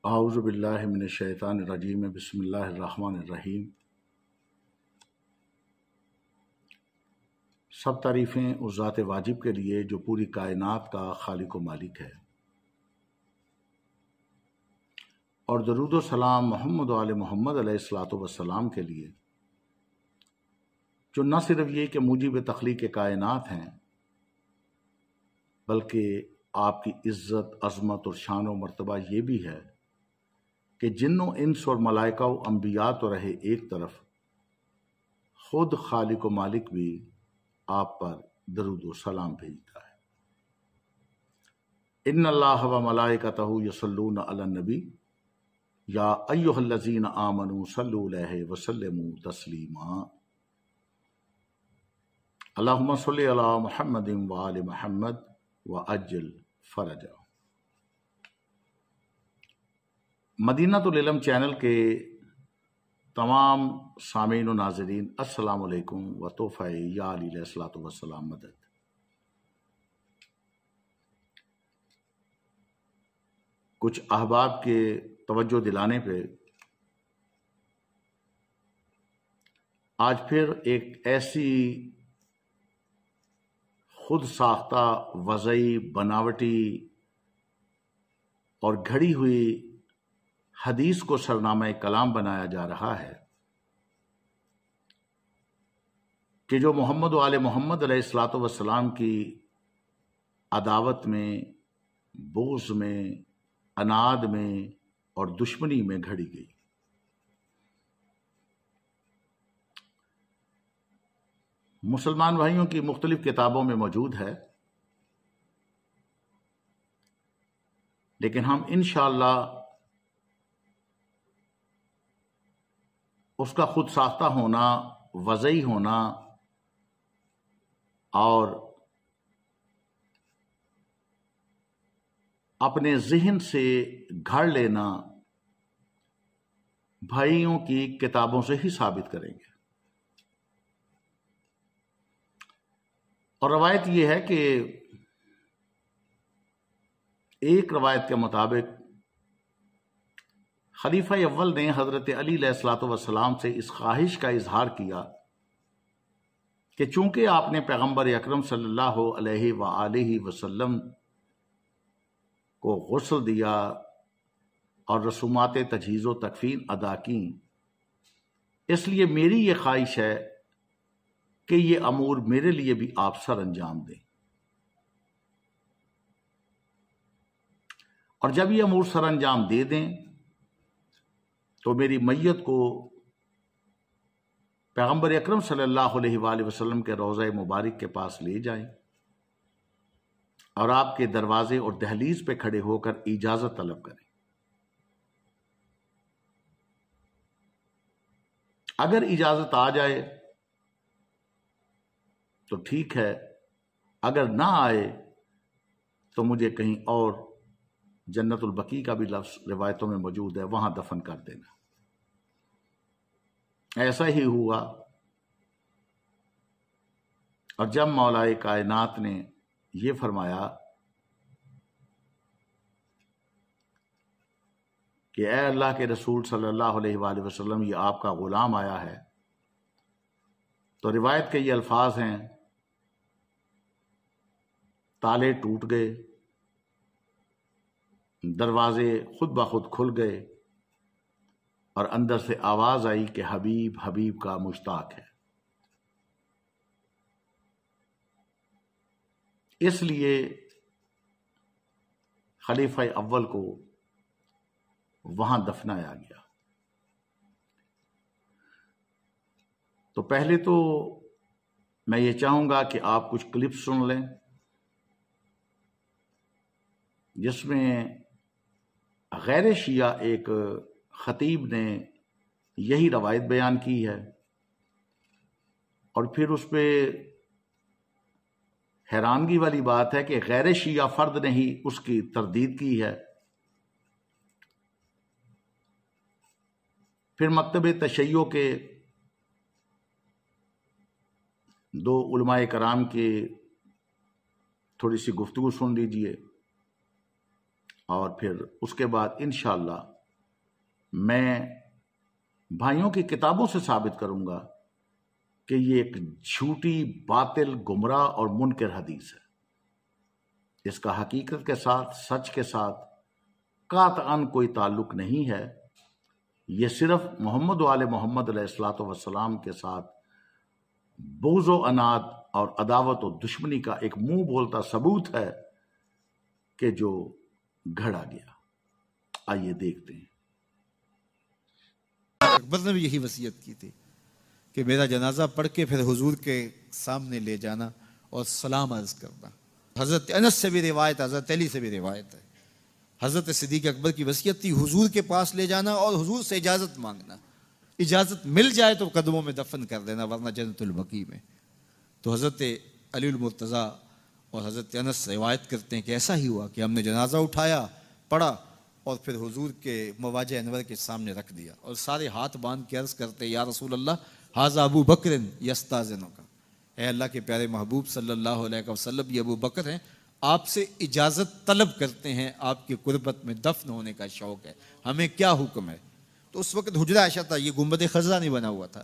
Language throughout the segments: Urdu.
اعوذ باللہ من الشیطان الرجیم بسم اللہ الرحمن الرحیم۔ سب تعریفیں اس ذات واجب کے لیے جو پوری کائنات کا خالق و مالک ہے، اور درود و سلام محمد و آل محمد علیہ الصلاۃ والسلام کے لیے جو نہ صرف یہ کہ موجب تخلیق کائنات ہیں، بلکہ آپ کی عزت، عظمت اور شان و مرتبہ یہ بھی ہے کہ جن و انس اور ملائکہ و انبیاء تو رہے ایک طرف، خود خالق و مالک بھی آپ پر درود و سلام بھیجتا ہے۔ ان اللہ و ملائکتہ یصلون علی النبی یا ایھا الذین آمنوا صلوا علیہ وسلموا تسلیما۔ اللہم صلی علی محمد وآل محمد وعجل فرجہ۔ مدینہ العلم چینل کے تمام سامعین و ناظرین، السلام علیکم و تحفہ یا علی علیہ الصلوۃ والسلام مدد۔ کچھ احباب کے توجہ دلانے پہ آج پھر ایک ایسی خود ساختہ، وضعی، بناوٹی اور گھڑی ہوئی حدیث کو سرنامہ کلام بنایا جا رہا ہے کہ جو محمد و آل محمد علیہ الصلوۃ والسلام کی عداوت میں، بغض میں، عناد میں اور دشمنی میں گھڑی گئی۔ مسلمان بھائیوں کی مختلف کتابوں میں موجود ہے، لیکن ہم انشاءاللہ اس کا خود ساختہ ہونا، وضعی ہونا اور اپنے ذہن سے گھڑ لینا بھائیوں کی کتابوں سے ہی ثابت کریں گے۔ اور روایت یہ ہے کہ ایک روایت کے مطابق خلیفہ اول نے حضرت علی علیہ الصلوۃ والسلام سے اس خواہش کا اظہار کیا کہ چونکہ آپ نے پیغمبر اکرم صلی اللہ علیہ وآلہ وسلم کو غسل دیا اور رسومات تجہیز و تکفین ادا کی، اس لیے میری یہ خواہش ہے کہ یہ امور میرے لیے بھی آپ سر انجام دیں، اور جب یہ امور سر انجام دے دیں تو میری میت کو پیغمبر اکرم صلی اللہ علیہ وآلہ وسلم کے روضہ مبارک کے پاس لے جائیں اور آپ کے دروازے اور دہلیز پہ کھڑے ہو کر اجازت طلب کریں۔ اگر اجازت آ جائے تو ٹھیک ہے، اگر نہ آئے تو مجھے کہیں اور، جنت البقیع کا بھی لفظ روایتوں میں موجود ہے، وہاں دفن کر دینا۔ ایسا ہی ہوا، اور جب مولا کائنات نے یہ فرمایا کہ اے اللہ کے رسول صلی اللہ علیہ وآلہ وسلم، یہ آپ کا غلام آیا ہے، تو روایت کے یہ الفاظ ہیں، تالے ٹوٹ گئے، دروازے خود بخود کھل گئے، اور اندر سے آواز آئی کہ حبیب حبیب کا مشتاق ہے۔ اس لیے خلیفہ اول کو وہاں دفنایا گیا۔ تو پہلے تو میں یہ چاہوں گا کہ آپ کچھ کلپ سن لیں جس میں غیر شیعہ ایک خطیب نے یہی روایت بیان کی ہے، اور پھر اس پہ حیرانگی والی بات ہے کہ غیر شیعہ فرد نے ہی اس کی تردید کی ہے۔ پھر مکتب تشیع کے دو علماء کرام کی تھوڑی سی گفتگو سن لیجئے، اور پھر اس کے بعد انشاءاللہ میں بھائیوں کی کتابوں سے ثابت کروں گا کہ یہ ایک جھوٹی، باطل، گمراہ اور منکر حدیث ہے۔ اس کا حقیقت کے ساتھ، سچ کے ساتھ قاطعاً کوئی تعلق نہیں ہے۔ یہ صرف محمد و آل محمد علیہ الصلوۃ والسلام کے ساتھ بغض و عناد اور عداوت و دشمنی کا ایک منہ بولتا ثبوت ہے کہ جو گھڑا گیا۔ آئیے دیکھتے ہیں۔ اکبر نے بھی یہی وصیت کی تھی کہ میرا جنازہ پڑھ کے پھر حضور کے سامنے لے جانا اور سلام عرض کرنا۔ حضرت انس سے بھی روایت، حضرت علی سے بھی روایت ہے، حضرت صدیق اکبر کی وصیت تھی حضور کے پاس لے جانا اور حضور سے اجازت مانگنا، اجازت مل جائے تو قدموں میں دفن کر دینا ورنہ جنت البقیع میں۔ تو حضرت علی المرتضیٰ اور حضرت انس روایت کرتے ہیں کہ ایسا ہی ہوا کہ ہم نے جنازہ اٹھایا، پڑھا اور پھر حضور کے مواجہ انور کے سامنے رکھ دیا اور سارے ہاتھ باندھ کے عرض کرتے یا رسول اللہ ھذا ابو بکر یستاذنک، اے اللہ کے پیارے محبوب صلی اللہ علیہ وسلم، یہ ابو بکر ہیں، آپ سے اجازت طلب کرتے ہیں، آپ کی قربت میں دفن ہونے کا شوق ہے، ہمیں کیا حکم ہے؟ تو اس وقت حجرہ عائشہ تھا، یہ گنبد خضرا نہیں بنا ہوا تھا،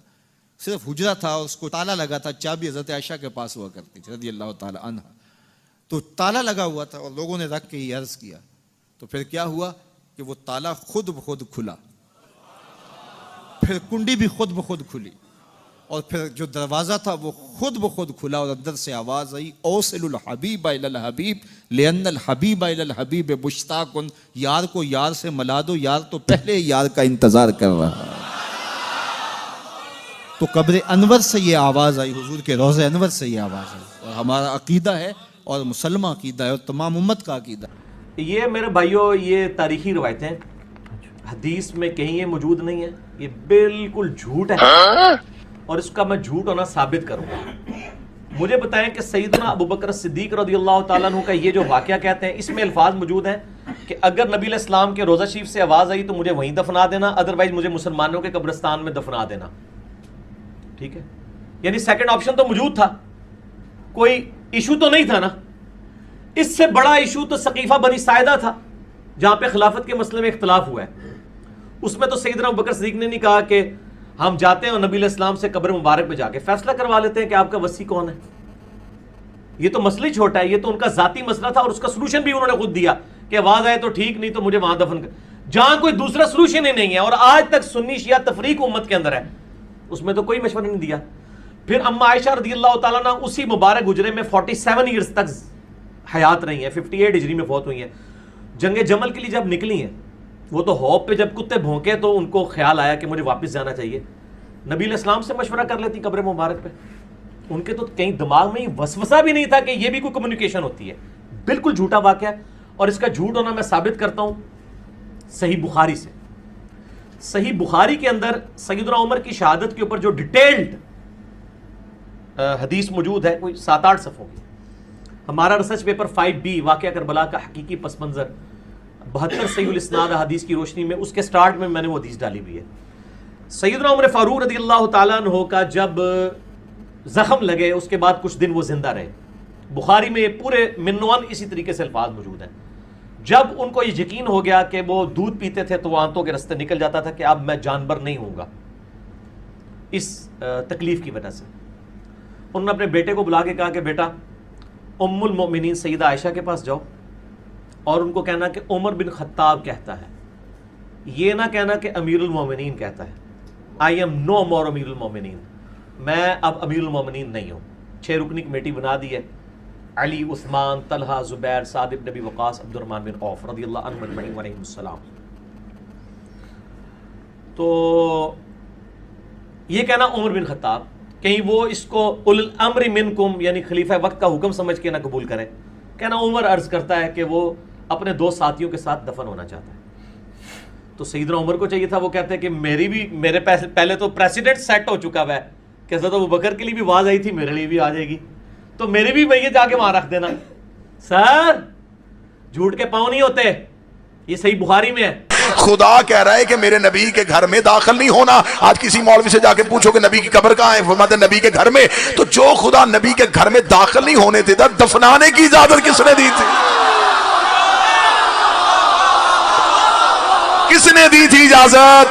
صرف حجرہ تھا اور اس کو تالا لگا تھا، چابی حضرت عائشہ کے پاس ہوا کرتی تھی رضی اللہ تعالی عنہ، تو تالا لگا ہوا تھا اور لوگوں نے رکھ کے یہ عرض کیا، تو پھر کیا ہوا کہ وہ تالا خود بخود کھلا، پھر کنڈی بھی خود بخود کھلی، اور پھر جو دروازہ تھا وہ خود بخود کھلا اور اندر سے آواز آئی اوصل الحبیب الی الحبیب لان الحبیب الی الحبیب مشتاق، یار کو یار سے ملا دو، یار تو پہلے یار کا انتظار کر رہا ہے۔ تو قبر انور سے یہ آواز آئی، حضور کے روضہ انور سے یہ آواز آئی، اور ہمارا عقیدہ ہے اور مسلمہ عقیدہ ہے اور تمام امت کا عقیدہ ہے۔ یہ میرے بھائیوں یہ تاریخی روایتیں حدیث میں کہیں یہ موجود نہیں ہے، یہ بالکل جھوٹ ہے اور اس کا میں جھوٹ ہونا ثابت کروں گا۔ مجھے بتائیں کہ سیدنا ابو بکر صدیق رضی اللہ تعالیٰ عنہ کا یہ جو واقعہ کہتے ہیں، اس میں الفاظ موجود ہیں کہ اگر نبی علیہ السلام کے روضہ شریف سے آواز آئی تو مجھے وہیں دفنا دینا، ادروائز مجھے مسلمانوں کے قبرستان میں دفنا دینا، ٹھیک ہے؟ یعنی سیکنڈ آپشن تو موجود تھا، کوئی ایشو تو نہیں تھا نا۔ اس سے بڑا ایشو تو سقیفہ بنی ساعدہ تھا جہاں پہ خلافت کے مسئلے میں اختلاف ہوا ہے۔ اس میں تو سیدنا ابو بکر صدیق نے نہیں کہا کہ ہم جاتے ہیں اور نبی علیہ السلام سے قبر مبارک پہ جا کے فیصلہ کروا لیتے ہیں کہ آپ کا وصی کون ہے۔ یہ تو مسئلہ ہی چھوٹا ہے، یہ تو ان کا ذاتی مسئلہ تھا اور اس کا سلوشن بھی انہوں نے خود دیا کہ آواز آئے تو ٹھیک، نہیں تو مجھے وہاں دفن کر، جہاں کوئی دوسرا سلوشن ہی نہیں ہے۔ اور آج تک سنی شیعہ تفریق امت کے اندر ہے، اس میں تو کوئی مشورہ نہیں دیا۔ پھر اما عائشہ رضی اللہ تعالیٰ عنہ اسی مبارک حجرے میں 47 ایئرز تک حیات رہی ہیں، 58 ہجری میں فوت ہوئی ہیں۔ جنگ جمل کے لیے جب نکلی ہیں، وہ تو ہوپ پہ جب کتے بھونکے تو ان کو خیال آیا کہ مجھے واپس جانا چاہیے، نبی علیہ السلام سے مشورہ کر لیتی قبر مبارک پہ۔ ان کے تو کہیں دماغ میں وسوسہ بھی نہیں تھا کہ یہ بھی کوئی کمیونیکیشن ہوتی ہے۔ بالکل جھوٹا واقعہ ہے، اور اس کا جھوٹ ہونا میں ثابت کرتا ہوں صحیح بخاری سے۔ صحیح بخاری کے اندر سیدنا عمر کی شہادت کے اوپر جو ڈیٹیلڈ حدیث موجود ہے، کوئی 7-8 صفحوں کی۔ ہمارا ریسرچ پیپر 5B واقعہ کربلا کا حقیقی پس منظر 72 صحیح الاسناد حدیث کی روشنی میں، اس کے سٹارٹ میں نے وہ حدیث ڈالی ہوئی ہے۔ سیدنا عمر فاروق رضی اللہ تعالیٰ عنہ کا جب زخم لگے اس کے بعد کچھ دن وہ زندہ رہے۔ بخاری میں یہ پورے منوان اسی طریقے سے الفاظ موجود ہیں۔ جب ان کو یہ یقین ہو گیا کہ وہ دودھ پیتے تھے تو وہ آنتوں کے رستے نکل جاتا تھا کہ اب میں جانور نہیں ہوں گا اس تکلیف کی وجہ سے، انہوں نے اپنے بیٹے کو بلا کے کہا کہ بیٹا ام المؤمنین سیدہ عائشہ کے پاس جاؤ اور ان کو کہنا کہ عمر بن خطاب کہتا ہے، یہ نہ کہنا کہ امیر المومنین کہتا ہے، آئی ایم نو مور امیر المومنین، میں اب امیر المومنین نہیں ہوں۔ 6 رکنی کمیٹی بنا دی ہے، علی، عثمان، طلحہ، زبیر، سعد بن ابی وقاص، عبد الرحمن بن عوف رضی اللہ عنہ اجمعین علیہم السلام۔ تو یہ کہنا عمر بن خطاب، کہیں وہ اس کو اول الامر منکم یعنی خلیفہ وقت کا حکم سمجھ کے نہ قبول کرے، کہنا عمر عرض کرتا ہے کہ وہ اپنے 2 ساتھیوں کے ساتھ دفن ہونا چاہتا ہے۔ تو سیدنا عمر کو چاہیے تھا، وہ کہتے ہیں کہ میرے پہلے تو پریسیڈنٹ سیٹ ہو چکا ہوا ہے کہ حضرت ابوبکر کے لیے بھی آواز آئی تھی، میرے لیے بھی آ جائے گی، تو میرے بھی بھائی جا کے وہاں رکھ دینا۔ سر جھوٹ کے پاؤں نہیں ہوتے، یہ صحیح بخاری میں ہے۔ خدا کہہ رہا ہے کہ میرے نبی کے گھر میں داخل نہیں ہونا۔ آج کسی مولوی سے جا کے پوچھو کہ نبی کی قبر کہاں ہے، فرماتے ہیں نبی کے گھر میں۔ تو جو خدا نبی کے گھر میں داخل نہیں ہونے دیتا، دفنانے کی اجازت کس نے دی تھی؟ کس نے دی تھی اجازت؟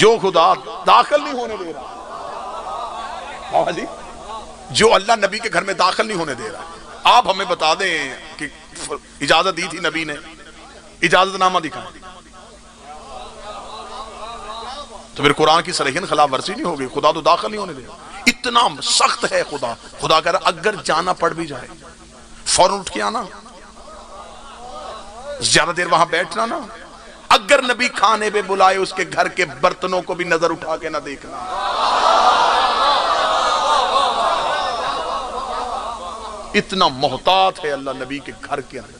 جو خدا داخل نہیں ہونے دے رہا، جو اللہ نبی کے گھر میں داخل نہیں ہونے دے رہا، آپ ہمیں بتا دیں کہ اجازت دی تھی نبی نے، اجازت نامہ دکھائیں، تو پھر قرآن کی صریحاً خلاف ورزی نہیں ہوگی. خدا تو داخل نہیں ہونے دے رہا. اتنا سخت ہے خدا. خدا کہہ رہا اگر جانا پڑ بھی جائے فوراً اٹھ کے آنا، زیادہ دیر وہاں بیٹھنا نا. اگر نبی کھانے پہ بلائے اس کے گھر کے برتنوں کو بھی نظر اٹھا کے نہ دیکھنا. اتنا محتاط ہے اللہ نبی کے گھر کے اندر.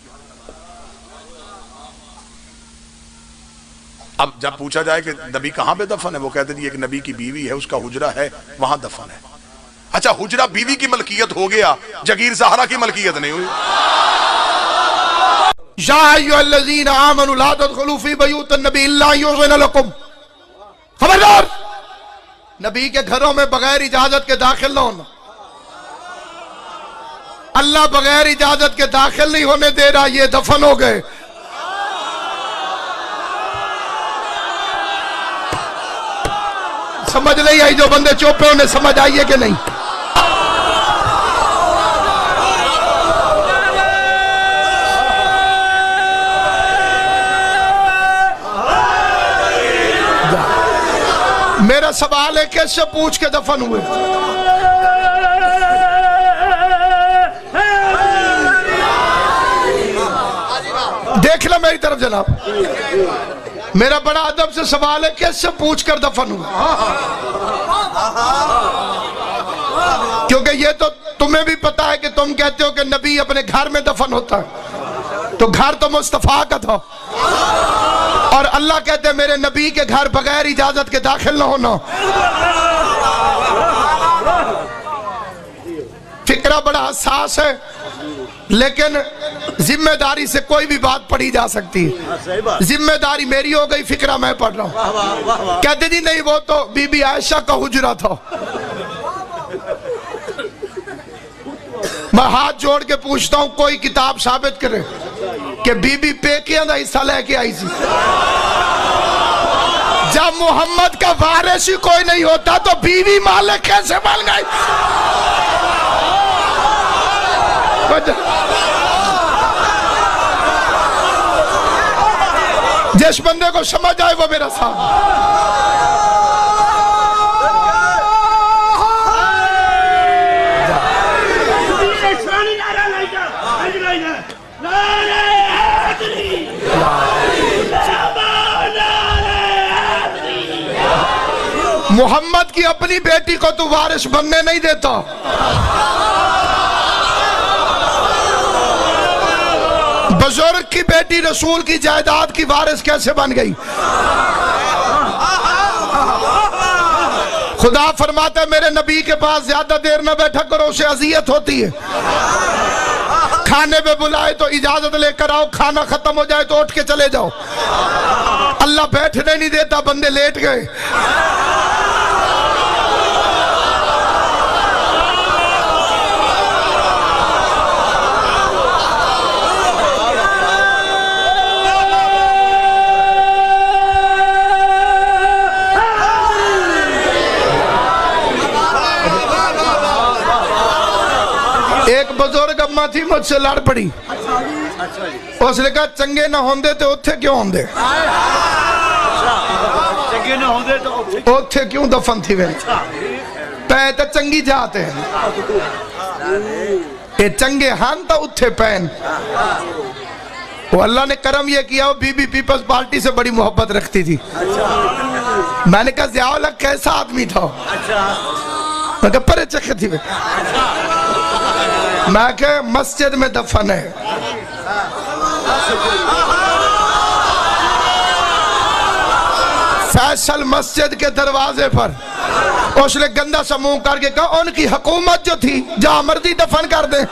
اب جب پوچھا جائے کہ نبی کہاں پہ دفن ہے، وہ کہتے ہیں ایک نبی کی بیوی ہے، اس کا حجرہ ہے، وہاں دفن ہے. اچھا حجرہ بیوی کی ملکیت ہو گیا، جگیر زہرا کی ملکیت نہیں ہوئی. یا ایھا الذین آمنوا لا تدخلوا فی بیوت النبی الا یؤذن لکم. خبردار، نبی کے گھروں میں بغیر اجازت کے داخل نہ ہونا. اللہ بغیر اجازت کے داخل نہیں ہونے دے رہا، یہ دفن ہو گئے. سمجھ نہیں آئی؟ جو بندے چوپے انہیں سمجھ آئیے کہ نہیں؟ میرا سوال ہے کس سے پوچھ کے دفن ہوئے؟ دیکھ لو میری طرف جناب، میرا بڑا ادب سے سوال ہے کس سے پوچھ کر دفن ہوئے؟ کیونکہ یہ تو تمہیں بھی پتا ہے کہ تم کہتے ہو کہ نبی اپنے گھر میں دفن ہوتا ہے، تو گھر تو مصطفیٰ کا تھا، اور اللہ کہتے ہیں میرے نبی کے گھر بغیر اجازت کے داخل نہ ہونا. فکرہ بڑا حساس ہے، لیکن ذمہ داری سے کوئی بھی بات پڑھی جا سکتی ہے. ذمہ داری میری ہو گئی، فکرہ میں پڑھ رہا ہوں. کہتے جی نہیں، وہ تو بی بی عائشہ کا حجرہ تھا. میں ہاتھ جوڑ کے پوچھتا ہوں کوئی کتاب ثابت کرے کہ بی بی پیکیاں دا حصہ لے کے آئی سی. جب محمد کا وارث ہی کوئی نہیں ہوتا تو بیوی مالک کیسے بن گئی؟ جس بندے کو سمجھ آئے وہ میرا ساتھ. محمد کی اپنی بیٹی کو تو وارث بننے نہیں دیتا. بزرگ کی بیٹی رسول کی جائیداد کی وارث کیسے بن گئی؟ خدا فرماتا ہے میرے نبی کے پاس زیادہ دیر نہ بیٹھا کرو، اسے اذیت ہوتی ہے. کھانے پہ بلائے تو اجازت لے کر آؤ، کھانا ختم ہو جائے تو اٹھ کے چلے جاؤ. اللہ بیٹھنے نہیں دیتا، بندے لیٹ گئے. ایک بزرگ اماں تھی مجھ سے لڑ پڑی. اس نے کہا چنگے نہ ہوندے تو اتھے کیوں ہوندے؟ اتھے کیوں دفن تھی وے؟ پہ تو چنگی جاتے ہیں، اے چنگے ہاں تو اتھے پین. وہ اللہ نے کرم یہ کیا، وہ بی بی پیپلز پارٹی سے بڑی محبت رکھتی تھی. میں نے کہا ضیاء الحق کیسا آدمی تھا؟ میں کہا پرے چکے تھی وے. میں کہ مسجد میں دفن ہے. فیصل مسجد کے دروازے پر اس نے گندہ سا منہ کر کے کہا ان کی حکومت جو تھی جہاں مرضی دفن کر دیں.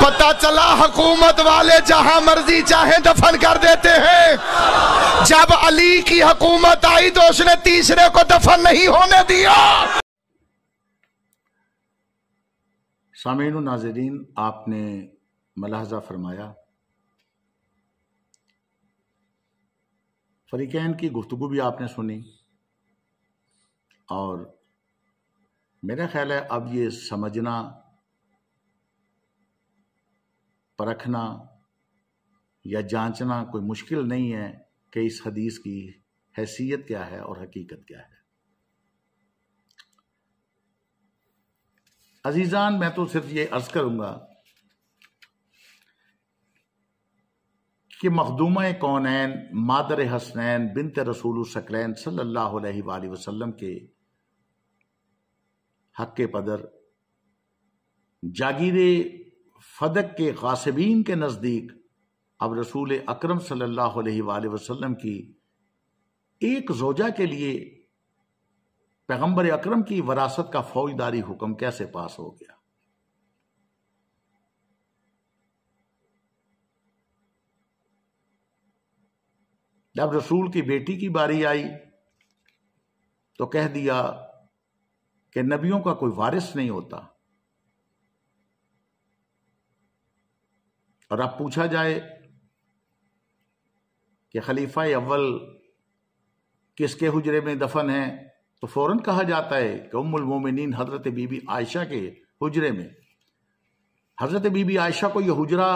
پتہ چلا حکومت والے جہاں مرضی چاہیں دفن کر دیتے ہیں. جب علی کی حکومت آئی تو اس نے تیسرے کو دفن نہیں ہونے دیا. سامعین و ناظرین، آپ نے ملاحظہ فرمایا فریقین کی گفتگو بھی آپ نے سنی، اور میرا خیال ہے اب یہ سمجھنا، پرکھنا یا جانچنا کوئی مشکل نہیں ہے کہ اس حدیث کی حیثیت کیا ہے اور حقیقت کیا ہے۔ عزیزان، میں تو صرف یہ عرض کروں گا کہ مخدومہ کونین مادر حسنین بنت رسول الثقلین صلی اللہ علیہ وآلہ وسلم کے حق کے پدر جاگیر فدق کے غاصبین کے نزدیک اب رسول اکرم صلی اللہ علیہ وآلہ وسلم کی ایک زوجہ کے لیے پیغمبر اکرم کی وراثت کا فوجداری حکم کیسے پاس ہو گیا؟ جب رسول کی بیٹی کی باری آئی تو کہہ دیا کہ نبیوں کا کوئی وارث نہیں ہوتا، اور اب پوچھا جائے کہ خلیفہ اول کس کے حجرے میں دفن ہیں تو فوراً کہا جاتا ہے کہ ام المومنین حضرت بی بی عائشہ کے حجرے میں۔ حضرت بی بی عائشہ کو یہ حجرہ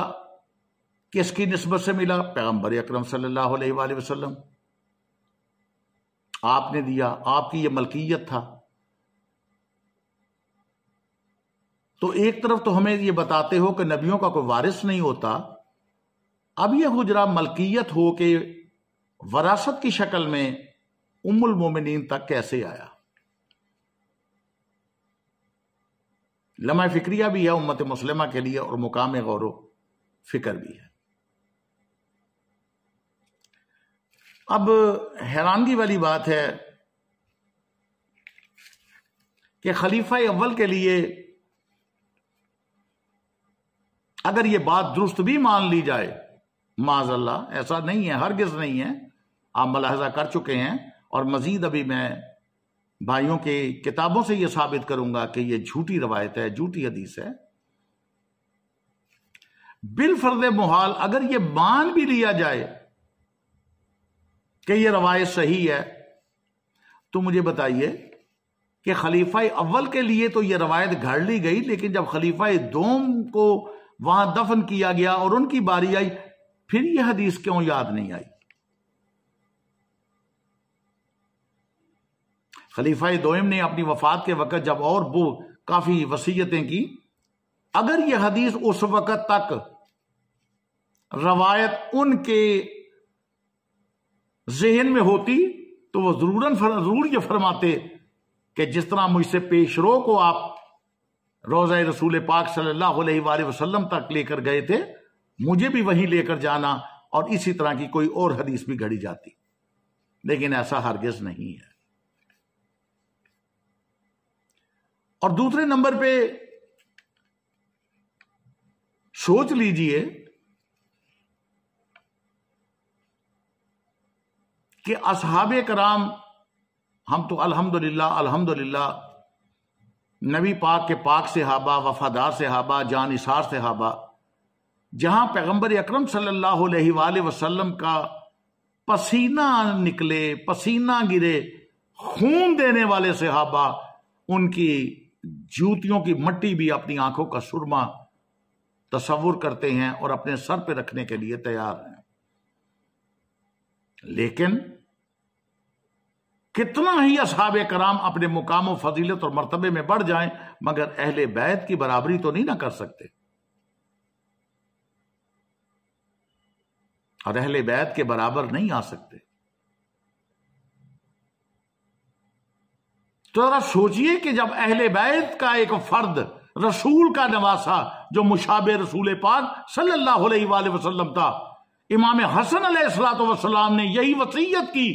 کس کی نسبت سے ملا؟ پیغمبر اکرم صلی اللہ علیہ وآلہ وسلم، آپ نے دیا، آپ کی یہ ملکیت تھا۔ تو ایک طرف تو ہمیں یہ بتاتے ہو کہ نبیوں کا کوئی وارث نہیں ہوتا، اب یہ حجرہ ملکیت ہو کے وراثت کی شکل میں ام المومنین تک کیسے آیا؟ لمحہ فکریہ بھی ہے امت مسلمہ کے لیے اور مقام غور و فکر بھی ہے۔ اب حیرانگی والی بات ہے کہ خلیفہ اول کے لیے اگر یہ بات درست بھی مان لی جائے، معاذ اللہ ایسا نہیں ہے، ہرگز نہیں ہے، آپ ملاحظہ کر چکے ہیں، اور مزید ابھی میں بھائیوں کے کتابوں سے یہ ثابت کروں گا کہ یہ جھوٹی روایت ہے، جھوٹی حدیث ہے۔ بالفرض محال اگر یہ مان بھی لیا جائے کہ یہ روایت صحیح ہے، تو مجھے بتائیے کہ خلیفہ اول کے لیے تو یہ روایت گھڑ لی گئی، لیکن جب خلیفہ دوم کو وہاں دفن کیا گیا اور ان کی باری آئی، پھر یہ حدیث کیوں یاد نہیں آئی؟ خلیفہ دوم نے اپنی وفات کے وقت جب اور وہ کافی وصیتیں کی، اگر یہ حدیث اس وقت تک روایت ان کے ذہن میں ہوتی تو وہ ضرور یہ فرماتے کہ جس طرح مجھ سے پیش رو کو آپ روضہ رسول پاک صلی اللہ علیہ وآلہ وسلم تک لے کر گئے تھے، مجھے بھی وہیں لے کر جانا، اور اسی طرح کی کوئی اور حدیث بھی گھڑی جاتی، لیکن ایسا ہرگز نہیں ہے۔ اور دوسرے نمبر پہ سوچ لیجئے کہ اصحاب کرام، ہم تو الحمدللہ نبی پاک کے پاک صحابہ، وفادار صحابہ، جان نثار صحابہ، جہاں پیغمبر اکرم صلی اللہ علیہ وآلہ وسلم کا پسینہ نکلے، پسینہ گرے، خون دینے والے صحابہ ان کی جوتیوں کی مٹی بھی اپنی آنکھوں کا سرما تصور کرتے ہیں اور اپنے سر پہ رکھنے کے لیے تیار ہیں۔ لیکن کتنا ہی اصحاب کرام اپنے مقام و فضیلت اور مرتبے میں بڑھ جائیں، مگر اہل بیت کی برابری تو نہیں نہ کر سکتے، اور اہل بیت کے برابر نہیں آ سکتے۔ تو ذرا سوچئے کہ جب اہل بیت کا ایک فرد، رسول کا نواسا جو مشابہ رسول پاک صلی اللہ علیہ وآلہ وسلم تھا، امام حسن علیہ الصلوۃ والسلام نے یہی وصیت کی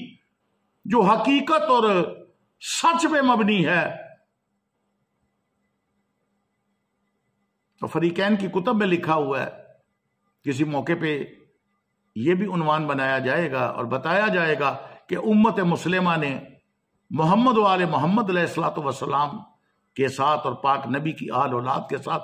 جو حقیقت اور سچ پہ مبنی ہے، تو فریقین کی کتب میں لکھا ہوا ہے، کسی موقع پہ یہ بھی عنوان بنایا جائے گا اور بتایا جائے گا کہ امت مسلمہ نے محمد و آل محمد علیہ الصلوۃ والسلام کے ساتھ اور پاک نبی کی آل اولاد کے ساتھ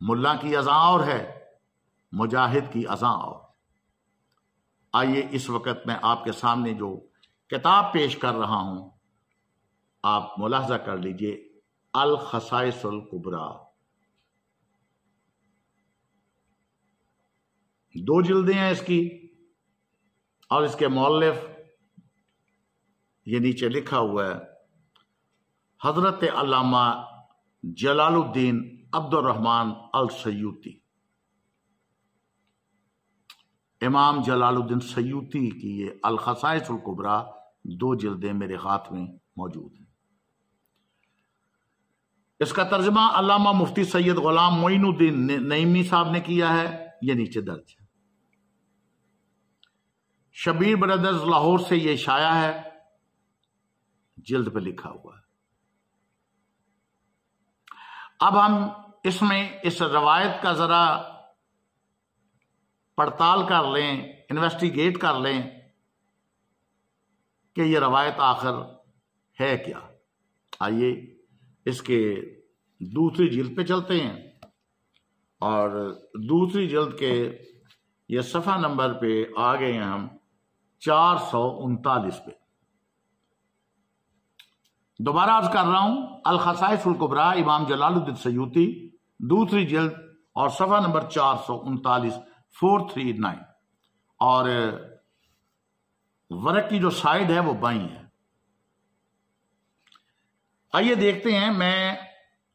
ملا کی اذاں اور ہے، مجاہد کی اذاں اور۔ آئیے اس وقت میں آپ کے سامنے جو کتاب پیش کر رہا ہوں آپ ملاحظہ کر لیجئے، الخصائص الکبریٰ، 2 جلدیں ہیں اس کی، اور اس کے مؤلف یہ نیچے لکھا ہوا ہے حضرت علامہ جلال الدین عبد الرحمن السیوطی، امام جلال الدین سیوطی کی یہ الخصائص الکبریٰ 2 جلدیں میرے ہاتھ میں موجود ہیں۔ اس کا ترجمہ علامہ مفتی سید غلام معین الدین نعیمی صاحب نے کیا ہے، یہ نیچے درج ہے۔ شبیر برادرز لاہور سے یہ شائع ہے، جلد پہ لکھا ہوا ہے۔ اب ہم اس میں اس روایت کا ذرا پڑتال کر لیں، انویسٹیگیٹ کر لیں کہ یہ روایت آخر ہے کیا۔ آئیے اس کے دوسری جلد پہ چلتے ہیں، اور دوسری جلد کے یہ صفحہ نمبر پہ آ گئے ہیں ہم 439 پہ۔ دوبارہ عرض کر رہا ہوں، الخصائص الکبریٰ امام جلال الدین سیوطی، دوسری جلد اور صفحہ نمبر 439 439، اور ورق کی جو سائڈ ہے وہ بائیں ہے۔ آئیے دیکھتے ہیں، میں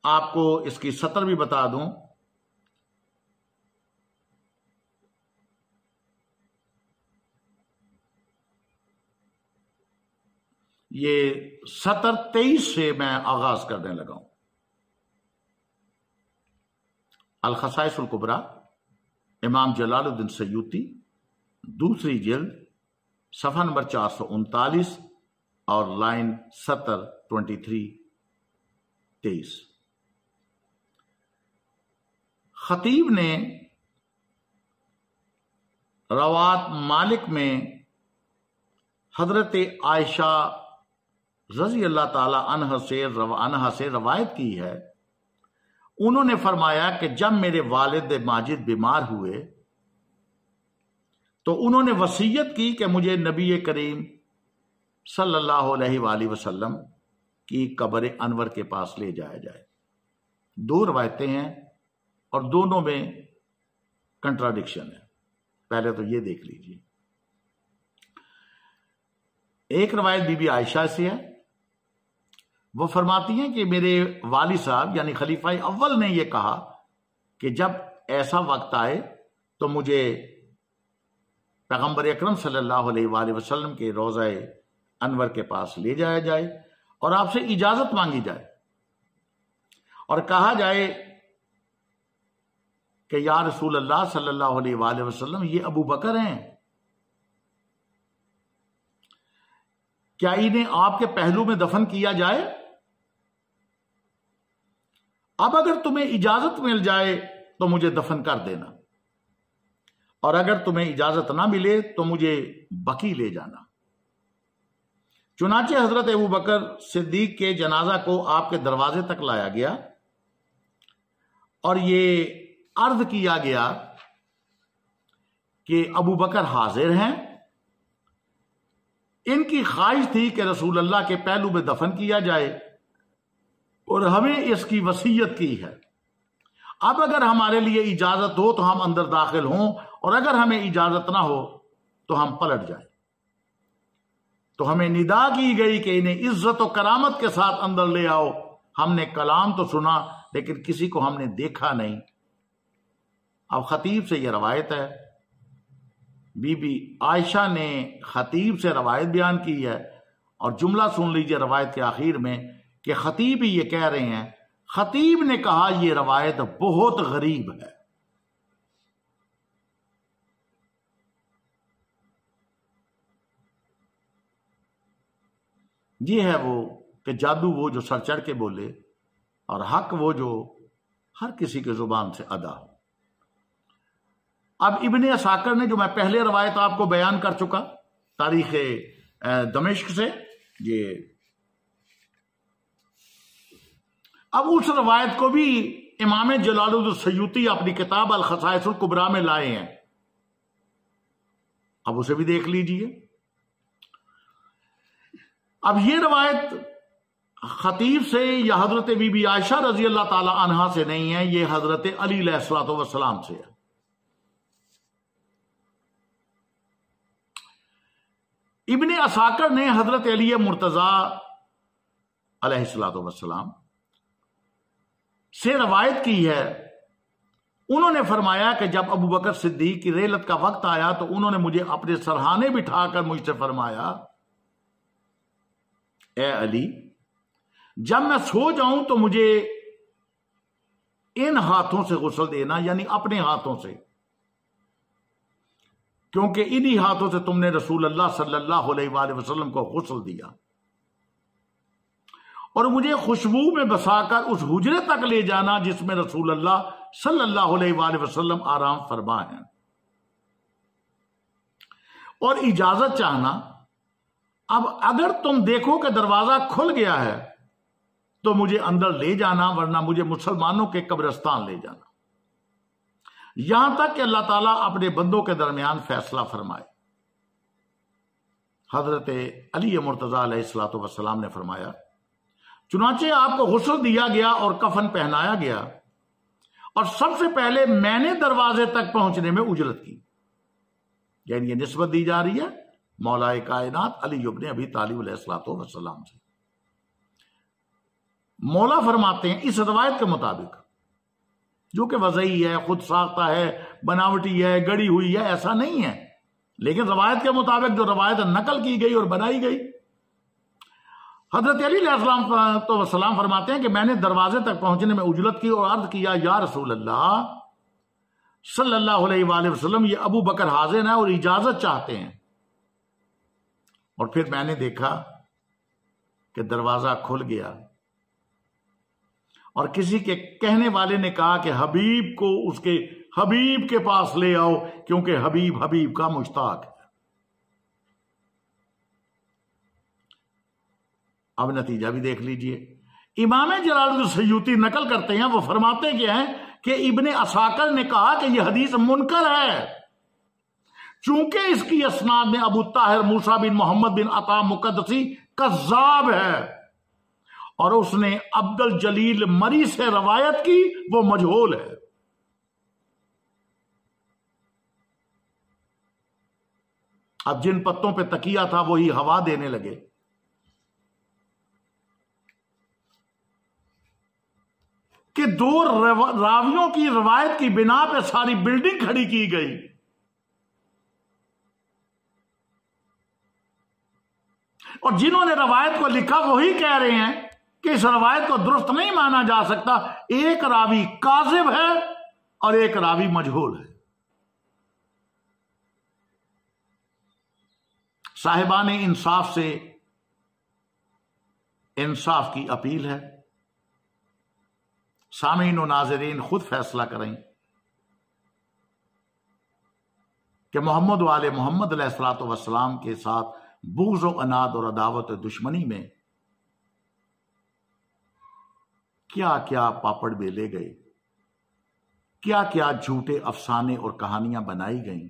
آپ کو اس کی سطر بھی بتا دوں۔ یہ سطر 23 سے میں آغاز کرنے لگا ہوں۔ الخصائص الکبریٰ امام جلال الدین سیوطی، دوسری جلد، صفحہ نمبر 439 اور لائن 70 23۔ خطیب نے روات مالک میں حضرت عائشہ رضی اللہ تعالی عنہا سے روایت کی ہے، انہوں نے فرمایا کہ جب میرے والد ماجد بیمار ہوئے تو انہوں نے وصیت کی کہ مجھے نبی کریم صلی اللہ علیہ وآلہ وسلم کی قبر انور کے پاس لے جایا جائے۔ 2 روایتیں ہیں اور دونوں میں کنٹراڈکشن ہے، پہلے تو یہ دیکھ لیجئے۔ ایک روایت بی بی عائشہ سے ہے، وہ فرماتی ہیں کہ میرے والد صاحب یعنی خلیفہ اول نے یہ کہا کہ جب ایسا وقت آئے تو مجھے پیغمبر اکرم صلی اللہ علیہ وآلہ وسلم کے روضہ انور کے پاس لے جایا جائے اور آپ سے اجازت مانگی جائے اور کہا جائے کہ یا رسول اللہ صلی اللہ علیہ وآلہ وسلم، یہ ابو بکر ہیں، کیا انہیں آپ کے پہلو میں دفن کیا جائے؟ اب اگر تمہیں اجازت مل جائے تو مجھے دفن کر دینا، اور اگر تمہیں اجازت نہ ملے تو مجھے بقیع لے جانا۔ چنانچہ حضرت ابو بکر صدیق کے جنازہ کو آپ کے دروازے تک لایا گیا اور یہ عرض کیا گیا کہ ابو بکر حاضر ہیں، ان کی خواہش تھی کہ رسول اللہ کے پہلو میں دفن کیا جائے اور ہمیں اس کی وصیت کی ہے۔ اب اگر ہمارے لیے اجازت ہو تو ہم اندر داخل ہوں، اور اگر ہمیں اجازت نہ ہو تو ہم پلٹ جائیں۔ تو ہمیں ندا کی گئی کہ انہیں عزت و کرامت کے ساتھ اندر لے آؤ۔ ہم نے کلام تو سنا لیکن کسی کو ہم نے دیکھا نہیں۔ اب خطیب سے یہ روایت ہے، بی بی عائشہ نے خطیب سے روایت بیان کی ہے، اور جملہ سن لیجئے روایت کے آخر میں کہ خطیب ہی یہ کہہ رہے ہیں، خطیب نے کہا یہ روایت بہت غریب ہے۔ یہ ہے وہ کہ جادو وہ جو سر چڑھ کے بولے اور حق وہ جو ہر کسی کے زبان سے ادا ہو۔ اب ابن عساکر نے جو میں پہلے روایت آپ کو بیان کر چکا تاریخ دمشق سے، یہ اب اس روایت کو بھی امام جلال الدین سیوطی اپنی کتاب الخصائص الکبریٰ میں لائے ہیں، اب اسے بھی دیکھ لیجئے۔ اب یہ روایت خطیب سے یا حضرت بی بی عائشہ رضی اللہ تعالی عنہا سے نہیں ہے، یہ حضرت علی علیہ الصلوۃ والسلام سے ہے۔ ابن عساکر نے حضرت علی مرتضی علیہ الصلوۃ والسلام سے روایت کی ہے، انہوں نے فرمایا کہ جب ابو بکر صدیق کی رحلت کا وقت آیا تو انہوں نے مجھے اپنے سرہانے بٹھا کر مجھ سے فرمایا، اے علی، جب میں سو جاؤں تو مجھے ان ہاتھوں سے غسل دینا، یعنی اپنے ہاتھوں سے، کیونکہ انہی ہاتھوں سے تم نے رسول اللہ صلی اللہ علیہ وآلہ وسلم کو غسل دیا، اور مجھے خوشبو میں بسا کر اس حجرے تک لے جانا جس میں رسول اللہ صلی اللہ علیہ وآلہ وسلم آرام فرما ہیں، اور اجازت چاہنا، اب اگر تم دیکھو کہ دروازہ کھل گیا ہے تو مجھے اندر لے جانا، ورنہ مجھے مسلمانوں کے قبرستان لے جانا، یہاں تک کہ اللہ تعالیٰ اپنے بندوں کے درمیان فیصلہ فرمائے۔ حضرت علی مرتضی علیہ الصلوۃ والسلام نے فرمایا، چنانچہ آپ کو غسل دیا گیا اور کفن پہنایا گیا، اور سب سے پہلے میں نے دروازے تک پہنچنے میں اجرت کی، یعنی یہ نسبت دی جا رہی ہے مولا کائنات علی ابن ابی طالب علیہ الصلوۃ والسلام سے۔ مولا فرماتے ہیں اس روایت کے مطابق، جو کہ وضعی ہے، خود ساختہ ہے، بناوٹی ہے، گڑی ہوئی ہے، ایسا نہیں ہے، لیکن روایت کے مطابق جو روایت نقل کی گئی اور بنائی گئی، حضرت علی علیہ السلام فرماتے ہیں کہ میں نے دروازے تک پہنچنے میں اجرت کی اور عرض کیا، یا رسول اللہ صلی اللہ علیہ وآلہ وسلم، یہ ابو بکر حاضر ہیں اور اجازت چاہتے ہیں، اور پھر میں نے دیکھا کہ دروازہ کھل گیا، اور کسی کے کہنے والے نے کہا کہ حبیب کو اس کے حبیب کے پاس لے آؤ، کیونکہ حبیب حبیب کا مشتاق ہے۔ اب نتیجہ بھی دیکھ لیجئے، امام جلال الدین سیوطی نقل کرتے ہیں، وہ فرماتے کیا ہیں کہ ابن عساکر نے کہا کہ یہ حدیث منکر ہے، چونکہ اس کی اسناد میں ابو طاہر موسیٰ بن محمد بن عطا مقدسی کذاب ہے، اور اس نے عبد الجلیل مری سے روایت کی، وہ مجہول ہے۔ اب جن پتوں پہ تکیہ تھا وہی ہوا دینے لگے۔ کہ دو راویوں کی روایت کی بنا پہ ساری بلڈنگ کھڑی کی گئی، اور جنہوں نے روایت کو لکھا وہی کہہ رہے ہیں کہ اس روایت کو درست نہیں مانا جا سکتا، ایک راوی کاذب ہے اور ایک راوی مجہول ہے۔ صاحبان انصاف سے انصاف کی اپیل ہے، سامعین و ناظرین خود فیصلہ کریں کہ محمد و آل محمد علیہ الصلوۃ والسلام کے ساتھ بغض و عناد اور عداوت و دشمنی میں کیا کیا پاپڑ بیلے گئے، کیا کیا جھوٹے افسانے اور کہانیاں بنائی گئیں،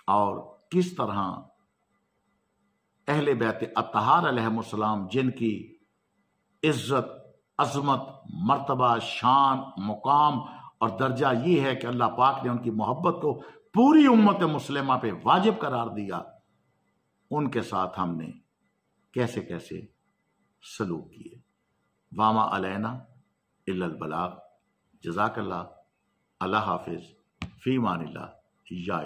اور کس طرح اہل بیت اطہار علیہم السلام، جن کی عزت، عظمت، مرتبہ، شان، مقام اور درجہ یہ ہے کہ اللہ پاک نے ان کی محبت کو پوری امت مسلمہ پہ واجب قرار دیا، ان کے ساتھ ہم نے کیسے کیسے سلوک کیے۔ واما علینا الا البلاغ۔ جزاک اللہ، اللہ حافظ، فی امان اللہ، یا